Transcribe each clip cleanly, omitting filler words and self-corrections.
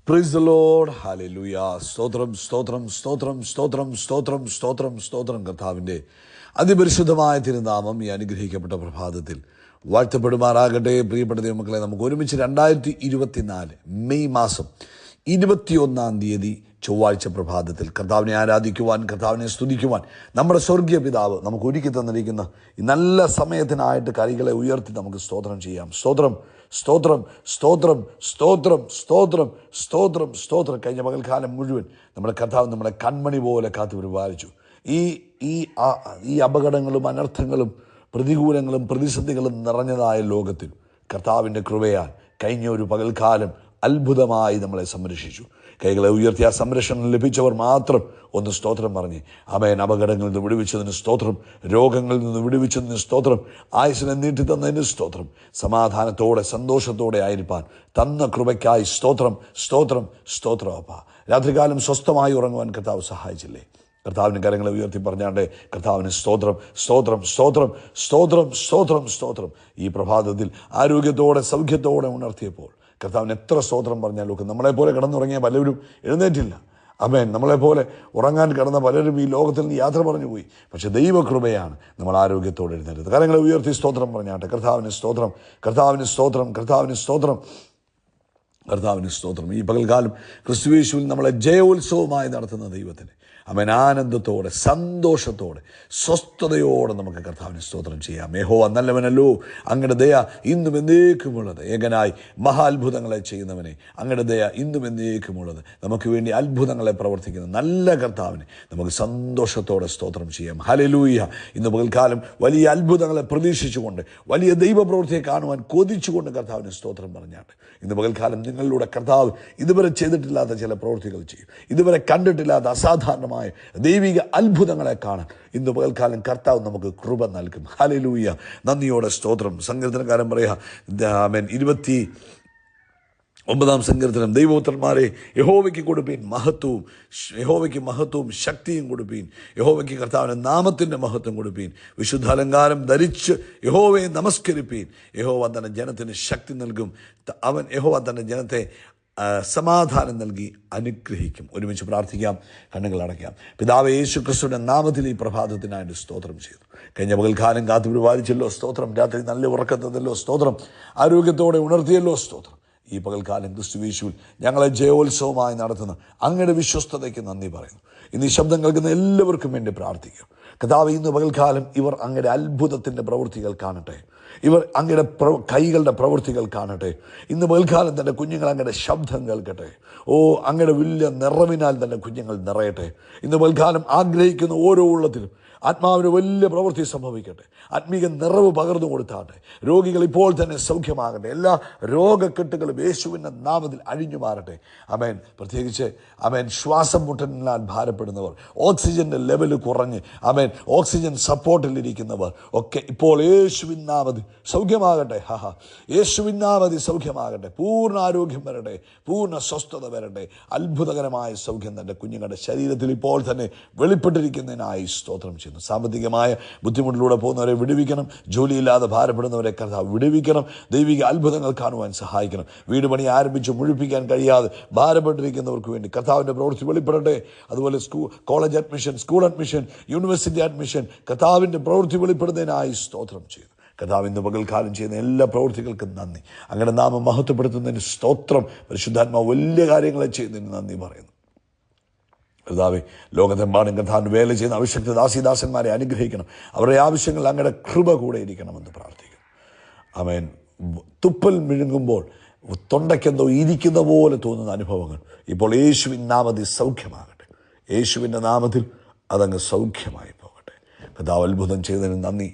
Praise the Lord. Hallelujah. സ്തോത്രം സ്തോത്രം സ്തോത്രം സ്തോത്രം സ്തോത്രം സ്തോത്രം സ്തോത്രം. കർത്താവിൻ്റെ അതിപരിശുദ്ധമായ തിരുനാമം ഈ അനുഗ്രഹിക്കപ്പെട്ട പ്രഭാതത്തിൽ വാഴ്ത്തപ്പെടുമാറാകട്ടെ. പ്രിയപ്പെട്ട ദൈവമക്കളെ, നമുക്ക് ഒരുമിച്ച് 2024 മെയ് മാസം 21 ചൊവ്വാഴ്ച പ്രഭാതത്തിൽ കർത്താവിനെ ആരാധിക്കുവാൻ, കർത്താവിനെ സ്തുതിക്കുവാൻ നമ്മുടെ സ്വർഗീയ പിതാവ് നമുക്ക് ഒരുക്കി തന്നിരിക്കുന്ന ഈ നല്ല സമയത്തിനായിട്ട് കൈകളെ ഉയർത്തി നമുക്ക് സ്തോത്രം ചെയ്യാം. സ്തോത്രം സ്തോത്രം സ്തോത്രം സ്തോത്രം സ്തോത്രം സ്തോത്രം സ്തോത്രം. കഴിഞ്ഞ പകൽക്കാലം മുഴുവൻ നമ്മുടെ കർത്താവ് നമ്മളെ കൺമണി പോലെ കാത്തു പരിപാലിച്ചു. ഈ അപകടങ്ങളും അനർത്ഥങ്ങളും പ്രതികൂലങ്ങളും പ്രതിസന്ധികളും നിറഞ്ഞതായ ലോകത്തിൽ കർത്താവിൻ്റെ കൃപയാൽ കഴിഞ്ഞ ഒരു പകൽക്കാലം അത്ഭുതമായി നമ്മളെ സംരക്ഷിച്ചു. കൈകളെ ഉയർത്തി ആ സംരക്ഷണം ലഭിച്ചവർ മാത്രം ഒന്ന് സ്തോത്രം പറഞ്ഞ് ആമേൻ. അപകടങ്ങളിൽ നിന്ന് വിടുവിച്ചതിന് സ്തോത്രം, രോഗങ്ങളിൽ നിന്ന് വിടുവിച്ചതിന് സ്തോത്രം, ആയുസ്സിനെ നീട്ടി തന്നതിന് സ്തോത്രം, സമാധാനത്തോടെ സന്തോഷത്തോടെ ആയിരിക്കാൻ തന്ന കൃപയ്ക്കായി സ്തോത്രം സ്തോത്രം സ്തോത്രം. അപ്പ രാത്രികാലം സ്വസ്ഥമായി ഉറങ്ങുവാൻ കർത്താവ് സഹായിച്ചില്ലേ? കർത്താവിന് കരങ്ങളെ ഉയർത്തി പറഞ്ഞാണ്ട് കർത്താവിന് സ്തോത്രം സ്തോത്രം സ്തോത്രം സ്തോത്രം സ്തോത്രം സ്തോത്രം. ഈ പ്രഭാതത്തിൽ ആരോഗ്യത്തോടെ സൗഖ്യത്തോടെ ഉണർത്തിയപ്പോൾ കർത്താവിന് എത്ര സ്തോത്രം പറഞ്ഞാലും ഒക്കെ നമ്മളെപ്പോലെ കിടന്നുറങ്ങിയ പലരും എഴുന്നേറ്റില്ല. ആമേൻ. നമ്മളെപ്പോലെ ഉറങ്ങാൻ കിടന്ന പലരും ഈ ലോകത്തിൽ നിന്ന് യാത്ര പറഞ്ഞു പോയി. പക്ഷെ ദൈവകൃപയാണ് നമ്മൾ ആരോഗ്യത്തോടെ എഴുന്നേറ്റത്. കരങ്ങളെ ഉയർത്തി സ്തോത്രം പറഞ്ഞാട്ടെ. കർത്താവിന് സ്തോത്രം, കർത്താവിന് സ്തോത്രം, കർത്താവിന് സ്തോത്രം, കർത്താവിന് സ്തോത്രം. ഈ പകൽക്കാലം ക്രിസ്തുയേശുവിൽ നമ്മളെ ജയോത്സവമായി നടത്തുന്ന ദൈവത്തിന് ആമേൻ ആനന്ദത്തോടെ സന്തോഷത്തോടെ സ്വസ്ഥതയോടെ നമുക്ക് കർത്താവിന് സ്തോത്രം ചെയ്യാം. യഹോവ നല്ലവനല്ലോ, അങ്ങയുടെ ദയ ഇന്നും എന്നേക്കുമുള്ളത്. ഏകനായി മഹാത്ഭുതങ്ങളെ ചെയ്യുന്നവനെ, അങ്ങയുടെ ദയ ഇന്നും എന്നേക്കുമുള്ളത്. നമുക്ക് വേണ്ടി അത്ഭുതങ്ങളെ പ്രവർത്തിക്കുന്ന നല്ല കർത്താവിനെ നമുക്ക് സന്തോഷത്തോടെ സ്തോത്രം ചെയ്യാം. ഹല്ലേലൂയ. ഇന്ന് പകൽക്കാലം വലിയ അത്ഭുതങ്ങളെ പ്രതീക്ഷിച്ചുകൊണ്ട്, വലിയ ദൈവപ്രവൃത്തിയെ കാണുവാൻ കൊതിച്ചുകൊണ്ട് കർത്താവിന് സ്തോത്രം പറഞ്ഞാട്ട് ഇന്ന് പകൽക്കാലം നിങ്ങളിലൂടെ കർത്താവ് ഇതുവരെ ചെയ്തിട്ടില്ലാത്ത ചില പ്രവൃത്തികൾ ചെയ്യും. ഇതുവരെ കണ്ടിട്ടില്ലാത്ത അസാധാരണമായ ദൈവിക അത്ഭുതങ്ങളെ കാണാൻ ഇന്ന് പകൽക്കാലം കർത്താവ് നമുക്ക് കൃപ നൽകും. ഹല്ലേലൂയ. നന്ദിയോടെ സ്തോത്രം. സങ്കീർത്തനക്കാരൻ പറയാ, ആമേൻ, 29 സങ്കീർത്തനം, ദൈവപുത്രന്മാരെ യഹോവയ്ക്ക് കൊടുപ്പീൻ മഹത്വവും, യഹോവയ്ക്ക് മഹത്വവും ശക്തിയും കൊടുപ്പീൻ, യഹോവയ്ക്ക് കർത്താവിൻ്റെ നാമത്തിൻ്റെ മഹത്വം കൊടുപ്പീൻ, വിശുദ്ധ അലങ്കാരം ധരിച്ച് യഹോവയെ നമസ്കരിപ്പീൻ. യഹോവ തൻ്റെ ജനത്തിന് ശക്തി നൽകും, യഹോവ തൻ്റെ ജനത്തെ സമാധാനം നൽകി അനുഗ്രഹിക്കും. ഒരുമിച്ച് പ്രാർത്ഥിക്കാം, കണ്ണുകൾ അടയ്ക്കാം. പിതാവേ യേശു ക്രിസ്തുവിൻ്റെ നാമത്തിൽ ഈ പ്രഭാതത്തിനായിട്ട് സ്തോത്രം ചെയ്തു. കഴിഞ്ഞ പകൽക്കാലം കാത്തു പരിപാലിച്ചല്ലോ സ്തോത്രം. രാത്രി നല്ല ഉറക്കത്തല്ലോ സ്തോത്രം. ആരോഗ്യത്തോടെ ഉണർത്തിയല്ലോ സ്തോത്രം. ഈ പകൽക്കാലം ക്രിസ്തുയേശുവിൽ ഞങ്ങളെ ജയോത്സവമായി നടത്തുന്ന അങ്ങയുടെ വിശ്വസ്തതയ്ക്ക് നന്ദി പറയുന്നു. ഇന്ന് ഈ ശബ്ദം കേൾക്കുന്ന എല്ലാവർക്കും വേണ്ടി പ്രാർത്ഥിക്കും. കർത്താവേ, ഇന്ന് പകൽക്കാലം ഇവർ അങ്ങയുടെ അത്ഭുതത്തിൻ്റെ പ്രവൃത്തികൾ കാണട്ടെ. ഇവർ അങ്ങയുടെ കൈകളുടെ പ്രവൃത്തികൾ കാണട്ടെ. ഇന്ന് പകൽക്കാലം തന്നെ കുഞ്ഞുങ്ങൾ അങ്ങയുടെ ശബ്ദം കേൾക്കട്ടെ. അങ്ങയുടെ വലിയ നിറവിനാൽ തന്നെ കുഞ്ഞുങ്ങൾ നിറയട്ടെ. ഇന്ന് പകൽക്കാലം ആഗ്രഹിക്കുന്ന ഓരോ ഉള്ളത്തിലും ആത്മാവിന് വലിയ പ്രവൃത്തി സംഭവിക്കട്ടെ. ആത്മീക നിറവ് പകർന്നു കൊടുത്താട്ടെ. രോഗികൾ ഇപ്പോൾ തന്നെ സൗഖ്യമാകട്ടെ. എല്ലാ രോഗക്കെട്ടുകളും യേശുവിൻ്റെ നാമത്തിൽ അഴിഞ്ഞു മാറട്ടെ. ആമേൻ. പ്രത്യേകിച്ച് ആമേൻ, ശ്വാസം മുട്ടലിനാൽ ഭാരപ്പെടുന്നവർ, ഓക്സിജൻ്റെ ലെവൽ കുറഞ്ഞ് ആമേൻ ഓക്സിജൻ സപ്പോർട്ടിലിരിക്കുന്നവർ ഒക്കെ ഇപ്പോൾ യേശുവിൻ നാമത്തിൽ സൗഖ്യമാകട്ടെ. യേശുവിൻ നാമത്തിൽ സൗഖ്യമാകട്ടെ. പൂർണ്ണ ആരോഗ്യം വരട്ടെ, പൂർണ്ണ സ്വസ്ഥത വരട്ടെ. അത്ഭുതകരമായ സൗഖ്യം തൻ്റെ കുഞ്ഞുങ്ങളുടെ ശരീരത്തിൽ ഇപ്പോൾ തന്നെ വെളിപ്പെട്ടിരിക്കുന്നതിനായി സ്തോത്രം ചെയ്യുന്നു. സാമ്പത്തികമായ ബുദ്ധിമുട്ടിലൂടെ പോകുന്നവരെ വിടുവിക്കണം. ജോലിയില്ലാതെ ഭാരപ്പെടുന്നവരെ കർത്താവ് വിടുവിക്കണം. ദൈവിക അത്ഭുതങ്ങൾ കാണുവാൻ സഹായിക്കണം. വീട് പണി ആരംഭിച്ച് മുഴുപ്പിക്കാൻ കഴിയാതെ ഭാരപ്പെട്ടിരിക്കുന്നവർക്ക് വേണ്ടി കർത്താവിൻ്റെ പ്രവൃത്തി വെളിപ്പെടട്ടെ. അതുപോലെ college admission, school admission, university admission, കർത്താവിൻ്റെ പ്രവൃത്തി വെളിപ്പെടുന്നതിനായി സ്തോത്രം ചെയ്തു. കർത്താവ് ഇന്ന് പകൽക്കാലം ചെയ്യുന്ന എല്ലാ പ്രവൃത്തികൾക്കും നന്ദി. അങ്ങയുടെ നാമം മഹത്വപ്പെടുത്തുന്നതിന് സ്തോത്രം. പരിശുദ്ധാത്മാവ് വലിയ കാര്യങ്ങളെ ചെയ്യുന്നതിന് നന്ദി പറയുന്നു. കർത്താവേ, ലോകത്തെമ്പാടും കർത്താവിന് വേല ചെയ്യുന്ന അവിശക്ത ദാസിദാസന്മാരെ അനുഗ്രഹിക്കണം. അവരുടെ ആവശ്യങ്ങൾ അങ്ങയുടെ കൃപ കൂടെ ഇരിക്കണമെന്ന് പ്രാർത്ഥിക്കുന്നു. ആമേൻ. തുപ്പൽ മിഴുങ്ങുമ്പോൾ തൊണ്ടയ്ക്കെന്തോ ഇരിക്കുന്ന പോലെ തോന്നുന്ന അനുഭവങ്ങൾ ഇപ്പോൾ യേശുവിൻ നാമത്തിൽ സൗഖ്യമാകട്ടെ. യേശുവിൻ്റെ നാമത്തിൽ അതങ്ങ് സൗഖ്യമായി പോകട്ടെ. കർത്താവ് അത്ഭുതം ചെയ്തതിന് നന്ദി.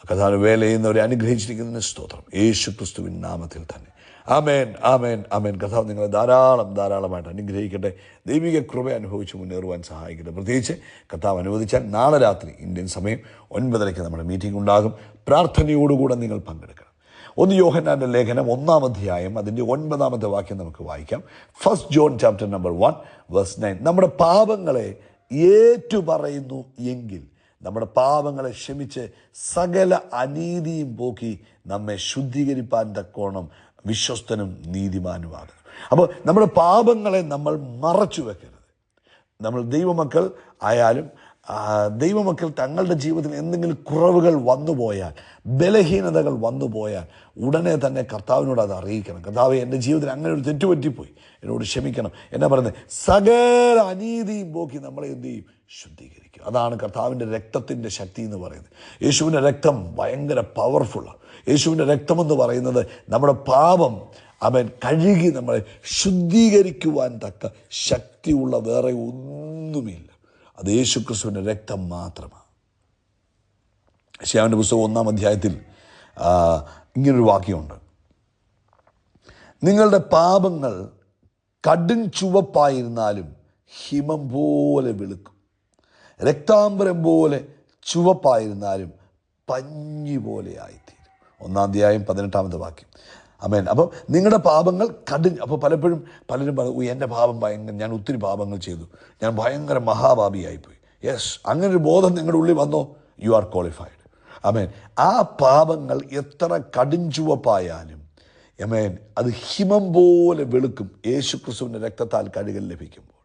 കർത്താവിന് വേല ചെയ്യുന്നവരെ അനുഗ്രഹിച്ചിരിക്കുന്നതിന് സ്തോത്രം. യേശു ക്രിസ്തുവിൻ നാമത്തിൽ തന്നെ. ആമേൻ ആമേൻ ആമേൻ. കർത്താവ് നിങ്ങളെ ധാരാളമായിട്ട് അനുഗ്രഹിക്കട്ടെ. ദൈവിക കൃപ അനുഭവിച്ച് മുന്നേറുവാൻ സഹായിക്കട്ടെ. പ്രത്യേകിച്ച് കർത്താവ് അനുവദിച്ചാൽ നാളെ രാത്രി ഇന്ത്യൻ സമയം 9:30 നമ്മുടെ മീറ്റിംഗ് ഉണ്ടാകും. പ്രാർത്ഥനയോടുകൂടെ നിങ്ങൾ പങ്കെടുക്കണം. 1 യോഹന്നാന്റെ ലേഖനം 1-ാം അധ്യായം അതിൻ്റെ 9-ാമത്തെ വാക്യം നമുക്ക് വായിക്കാം. 1 John chapter number 1 verse 9. നമ്മുടെ പാപങ്ങളെ ഏറ്റുപറയുന്നു എങ്കിൽ നമ്മുടെ പാപങ്ങളെ ക്ഷമിച്ച് സകല അനീതിയും പോക്കി നമ്മെ ശുദ്ധീകരിപ്പാൻ തക്കോണം വിശ്വസ്തനും നീതിമാനുമാകുന്നു. അപ്പോൾ നമ്മുടെ പാപങ്ങളെ നമ്മൾ മറച്ചു വെക്കരുത്. നമ്മൾ ദൈവമക്കൾ ആയാലും ദൈവമക്കൾ തങ്ങളുടെ ജീവിതത്തിൽ എന്തെങ്കിലും കുറവുകൾ വന്നുപോയാൽ, ബലഹീനതകൾ വന്നുപോയാൽ ഉടനെ തന്നെ കർത്താവിനോട് അത് അറിയിക്കണം. കർത്താവേ, എൻ്റെ ജീവിതത്തിൽ അങ്ങനെ ഒരു തെറ്റുപറ്റിപ്പോയി, എന്നോട് ക്ഷമിക്കണം. എന്നാ പറയുന്നത്? സകല അനീതിയും പോക്കി നമ്മളെ എന്ത് ചെയ്യും? ശുദ്ധീകരിക്കും. അതാണ് കർത്താവിൻ്റെ രക്തത്തിൻ്റെ ശക്തി എന്ന് പറയുന്നത്. യേശുവിൻ്റെ രക്തം ഭയങ്കര പവർഫുള്ളാണ്. യേശുവിൻ്റെ രക്തമെന്ന് പറയുന്നത് നമ്മുടെ പാപം അവൻ കഴുകി നമ്മളെ ശുദ്ധീകരിക്കുവാൻ തക്ക ശക്തിയുള്ള വേറെ ഒന്നുമില്ല. അത് യേശുക്രിസ്തുവിൻ്റെ രക്തം മാത്രമാണ്. യെശയ്യാവിൻ്റെ പുസ്തകം 1-ാം അധ്യായത്തിൽ ഇങ്ങനൊരു വാക്യമുണ്ട്: നിങ്ങളുടെ പാപങ്ങൾ കടും ചുവപ്പായിരുന്നാലും ഹിമം പോലെ വെളുക്കും, രക്താംബരം പോലെ ചുവപ്പായിരുന്നാലും പഞ്ഞി പോലെ ആയിത്തീരും. 1-ാം അധ്യായം 18-ാമത്തെ വാക്യം. ആമേൻ. അപ്പം നിങ്ങളുടെ പാപങ്ങൾ അപ്പോൾ പലപ്പോഴും പലരും പറയും, എൻ്റെ പാപം ഭയങ്കര, ഞാൻ ഒത്തിരി പാപങ്ങൾ ചെയ്തു, ഞാൻ ഭയങ്കര മഹാപാപിയായിപ്പോയി. യെസ്, അങ്ങനൊരു ബോധം നിങ്ങളുടെ ഉള്ളിൽ വന്നോ, യു ആർ ക്വാളിഫൈഡ്. ആമേൻ. ആ പാപങ്ങൾ എത്ര കടും ചുവപ്പായാലും ആമേൻ അത് ഹിമം പോലെ വെളുക്കും യേശുക്രിസ്തുവിൻ്റെ രക്തത്താൽ കഴുകൽ ലഭിക്കുമ്പോൾ.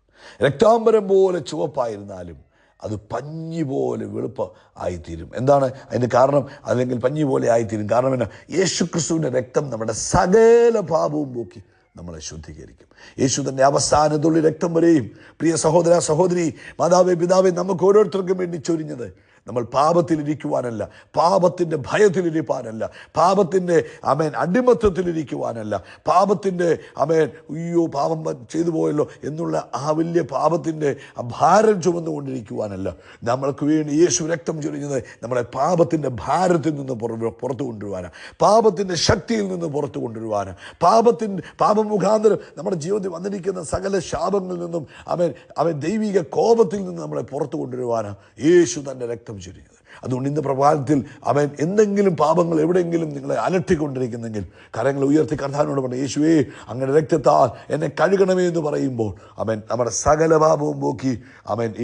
രക്താംബരം പോലെ ചുവപ്പായിരുന്നാലും അത് പഞ്ഞി പോലെ വെളുപ്പ് ആയിത്തീരും. എന്താണ് അതിന് കാരണം? അല്ലെങ്കിൽ പഞ്ഞി പോലെ ആയിത്തീരും. കാരണം എന്നാ? യേശുക്രിസ്തുവിൻ്റെ രക്തം നമ്മുടെ സകല പാപവും പോക്കി നമ്മളെ ശുദ്ധീകരിക്കും. യേശു തന്നെ അവസാന തുള്ളി രക്തം വരെയും, പ്രിയ സഹോദര സഹോദരി, മാതാവേ പിതാവേ, നമുക്ക് ഓരോരുത്തർക്കും വേണ്ടി ചൊരിഞ്ഞത് നമ്മൾ പാപത്തിലിരിക്കുവാനല്ല, പാപത്തിൻ്റെ ഭയത്തിലിരിക്കാനല്ല, പാപത്തിൻ്റെ അടിമത്തത്തിലിരിക്കുവാനല്ല, പാപത്തിൻ്റെ പാപം ചെയ്തു പോയല്ലോ എന്നുള്ള ആ വലിയ പാപത്തിൻ്റെ ഭാരം ചുമന്നുകൊണ്ടിരിക്കുവാനല്ല. നമ്മൾക്ക് വേണ്ടി യേശു രക്തം ചൊരിഞ്ഞത് നമ്മളെ പാപത്തിൻ്റെ ഭാരത്തിൽ നിന്ന് പുറത്തു കൊണ്ടുവരാനാണ്, പാപത്തിൻ്റെ ശക്തിയിൽ നിന്ന് പുറത്തു കൊണ്ടുവരാനാണ്, പാപം മുഖാന്തരം നമ്മുടെ ജീവിതത്തിൽ വന്നിരിക്കുന്ന സകല ശാപങ്ങളിൽ നിന്നും അവൻ ദൈവിക കോപത്തിൽ നിന്ന് നമ്മളെ പുറത്തു കൊണ്ടുവരുവാനാണ് യേശു തൻ്റെ രക്തം ചൊരിഞ്ഞത്. അതുകൊണ്ട് ഇന്ന് പ്രഭാതത്തിൽ എന്തെങ്കിലും പാപങ്ങൾ എവിടെയെങ്കിലും നിങ്ങളെ അലട്ടിക്കൊണ്ടിരിക്കുന്നെങ്കിൽ കരങ്ങൾ ഉയർത്തി കർത്താവിനോട് പറഞ്ഞു, യേശുവേ, അങ്ങനെ രക്തത്താൽ എന്നെ കഴുകണമേ എന്ന് പറയുമ്പോൾ നമ്മുടെ സകല പാപവും പോക്കി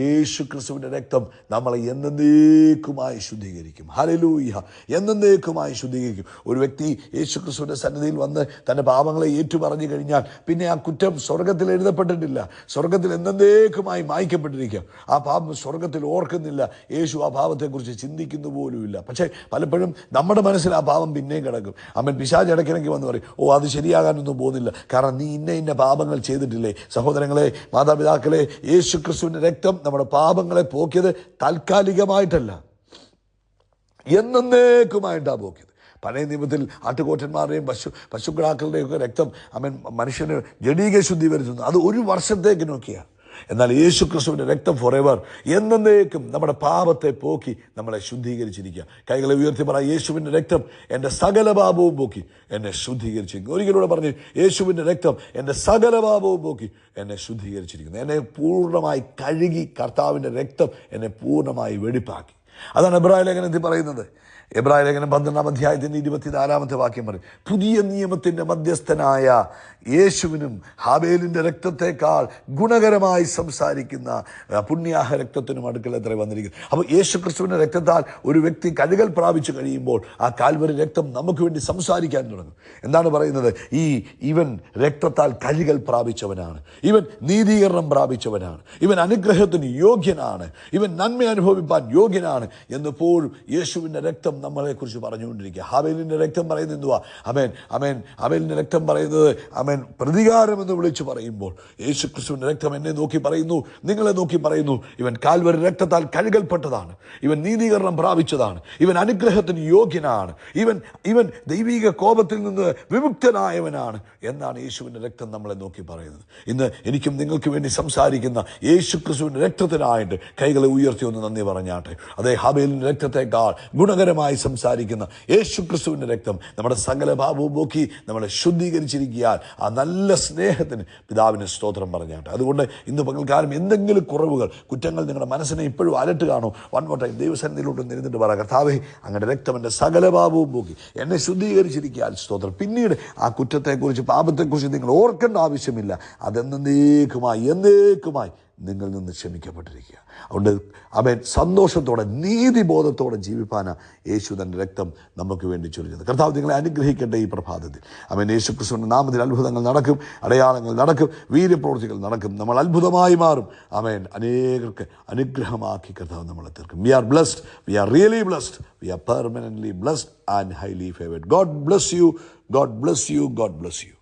യേശു ക്രിസ്തുവിൻ്റെ രക്തം നമ്മളെ എന്നേക്കുമായി ശുദ്ധീകരിക്കും. ഹല്ലേലൂയ! എന്നേക്കുമായി ശുദ്ധീകരിക്കും. ഒരു വ്യക്തി യേശു ക്രിസ്തുവിൻ്റെ സന്നിധിയിൽ വന്ന് തൻ്റെ പാപങ്ങളെ ഏറ്റുപറഞ്ഞു കഴിഞ്ഞാൽ പിന്നെ ആ കുറ്റം സ്വർഗത്തിൽ എഴുതപ്പെട്ടിട്ടില്ല, സ്വർഗത്തിൽ എന്നേക്കുമായി മായ്ക്കപ്പെട്ടിരിക്കുക. ആ പാപം സ്വർഗത്തിൽ ഓർക്കുന്നില്ല. യേശു ആ പാപത്തെക്കുറിച്ച് ചിന്തിക്കുന്നു പോലുമില്ല. പക്ഷേ പലപ്പോഴും നമ്മുടെ മനസ്സിൽ ആ പാപം പിന്നെയും കിടക്കും. പിശാച് ഇടയ്ക്കിടയ്ക്ക് വന്ന് പറയും, അത് ശരിയാകാനൊന്നും പോകുന്നില്ല, കാരണം നീ ഇന്ന പാപങ്ങൾ ചെയ്തിട്ടില്ലേ. സഹോദരങ്ങളെ, മാതാപിതാക്കളെ, യേശു ക്രിസ്തുവിൻ്റെ രക്തം നമ്മുടെ പാപങ്ങളെ പോക്കിയത് താൽക്കാലികമായിട്ടല്ല, എന്നേക്കുമായിട്ടാണ് പോക്കിയത്. പഴയ നിയമത്തിൽ ആട്ടുകോട്ടന്മാരുടെയും പശുക്കിടാക്കളുടെയും ഒക്കെ രക്തം മനുഷ്യന് ജഡീക ശുദ്ധി വരുത്തുന്നു. അത് ഒരു വർഷത്തേക്ക് നോക്കിയാണ്. എന്നാൽ യേശു ക്രിസ്തുവിൻ്റെ രക്തം ഫോറെവർ, എന്നേക്കും നമ്മുടെ പാപത്തെ പോക്കി നമ്മളെ ശുദ്ധീകരിച്ചിരിക്കുക. കൈകളെ ഉയർത്തി പറ, യേശുവിൻ്റെ രക്തം എൻ്റെ സകല പാപവും പോക്കി എന്നെ ശുദ്ധീകരിച്ചിരിക്കുന്നു. ഒരിക്കലൂടെ പറഞ്ഞു, യേശുവിൻ്റെ രക്തം എൻ്റെ സകല പാപവും പോക്കി എന്നെ ശുദ്ധീകരിച്ചിരിക്കുന്നു. എന്നെ പൂർണ്ണമായി കഴുകി കർത്താവിൻ്റെ രക്തം എന്നെ പൂർണ്ണമായി വെടിപ്പാക്കി. അതാണ് എബ്രായ ലേഖനത്തിൽ പറയുന്നത്. എബ്രായ ലേഖനം 12-ാം അധ്യായത്തിൻ്റെ 24-ാമത്തെ വാക്യം പറയും, പുതിയ നിയമത്തിൻ്റെ മധ്യസ്ഥനായ യേശുവിനും ഹാബേലിൻ്റെ രക്തത്തെക്കാൾ ഗുണകരമായി സംസാരിക്കുന്ന പുണ്യാഹ രക്തത്തിനും അടുക്കൽ എത്ര വന്നിരിക്കുന്നു. അപ്പോൾ യേശു ക്രിസ്തുവിൻ്റെ രക്തത്താൽ ഒരു വ്യക്തി കഴുകൽ പ്രാപിച്ചു കഴിയുമ്പോൾ ആ കാൽവരി രക്തം നമുക്ക് വേണ്ടി സംസാരിക്കാൻ തുടങ്ങും. എന്താണ് പറയുന്നത്? ഇവൻ രക്തത്താൽ കഴുകൽ പ്രാപിച്ചവനാണ്, ഇവൻ നീതീകരണം പ്രാപിച്ചവനാണ്, ഇവൻ അനുഗ്രഹത്തിന് യോഗ്യനാണ്, ഇവൻ നന്മ അനുഭവിപ്പാൻ യോഗ്യനാണ് എന്നെപ്പോഴും യേശുവിൻ്റെ രക്തം നമ്മളെക്കുറിച്ച് പറഞ്ഞുകൊണ്ടിരിക്കുക. ഹാബേലിൻ്റെ രക്തം പറയുന്നത് എന്തുവാ? ഹാബേലിൻ്റെ രക്തം പറയുന്നത് പ്രതികാരം എന്ന് വിളിച്ചു പറയുമ്പോൾ യേശു ക്രിസ്തുവിൻ്റെ രക്തം എന്നെ നോക്കി പറയുന്നു, നിങ്ങളെ നോക്കി പറയുന്നു, ഇവൻ കാൽവരി രക്തത്താൽ കഴുകൽപ്പെട്ടതാണ്, ഇവൻ നീതീകരണം പ്രാപിച്ചതാണ്, ഇവൻ അനുഗ്രഹത്തിന് യോഗ്യനാണ്, ഇവൻ ദൈവിക കോപത്തിൽ നിന്ന് വിമുക്തനായവനാണ് എന്നാണ് യേശുവിൻ്റെ രക്തം നമ്മളെ നോക്കി പറയുന്നത്. ഇന്ന് എനിക്കും നിങ്ങൾക്ക് വേണ്ടി സംസാരിക്കുന്ന യേശു ക്രിസ്തുവിൻ്റെ രക്തത്തിനായിട്ട് കൈകളെ ഉയർത്തി ഒന്ന് നന്ദി പറഞ്ഞാട്ടെ. അതേ ഹാബേലിൻ്റെ രക്തത്തെക്കാൾ ഗുണകരമായി സംസാരിക്കുന്ന യേശു ക്രിസ്തുവിൻ്റെ രക്തം നമ്മുടെ സകല പാപവും പോക്കി നമ്മളെ ശുദ്ധീകരിച്ചിരിക്കാൻ ആ നല്ല സ്നേഹത്തിന് പിതാവിന് സ്തോത്രം പറഞ്ഞാട്ടെ. അതുകൊണ്ട് ഇന്ന് പകൽക്കാലം എന്തെങ്കിലും കുറവുകൾ, കുറ്റങ്ങൾ നിങ്ങളുടെ മനസ്സിനെ ഇപ്പോഴും അലട്ടുകയാണോ, വൺ മോർ ടൈം ദൈവസന്നിധിയിലോട്ട് നിന്നിട്ട് പറ, കർത്താവേ, അങ്ങനെ രക്തം എൻ്റെ സകല പാപവും പോക്കി എന്നെ ശുദ്ധീകരിച്ചിരിക്കാൻ സ്തോത്രം. പിന്നീട് ആ കുറ്റത്തെക്കുറിച്ച്, പാപത്തെക്കുറിച്ച് നിങ്ങൾ ഓർക്കേണ്ട ആവശ്യമില്ല. അതെന്നേക്കുമായി നിങ്ങളിൽ നിന്ന് ക്ഷമിക്കപ്പെട്ടിരിക്കുക. അതുകൊണ്ട് അവൻ സന്തോഷത്തോടെ നീതിബോധത്തോടെ ജീവിപ്പാനാണ് യേശു തൻ്റെ രക്തം നമുക്ക് വേണ്ടി ചൊരിഞ്ഞത്. കർത്താവ് നിങ്ങളെ അനുഗ്രഹിക്കട്ടെ ഈ പ്രഭാതത്തിൽ. അവൻ യേശു ക്രിസ്തുവിൻ്റെ നാമത്തിൽ അത്ഭുതങ്ങൾ നടക്കും, അടയാളങ്ങൾ നടക്കും, വീര്യപ്രവൃത്തികൾ നടക്കും. നമ്മൾ അത്ഭുതമായി മാറും. അവൻ അനേകർക്ക് അനുഗ്രഹമാക്കി കർത്താവ് നമ്മളെ തീർക്കും. We are blessed, we are really blessed, we are permanently blessed and highly favoured. God bless you, God bless you, God bless U.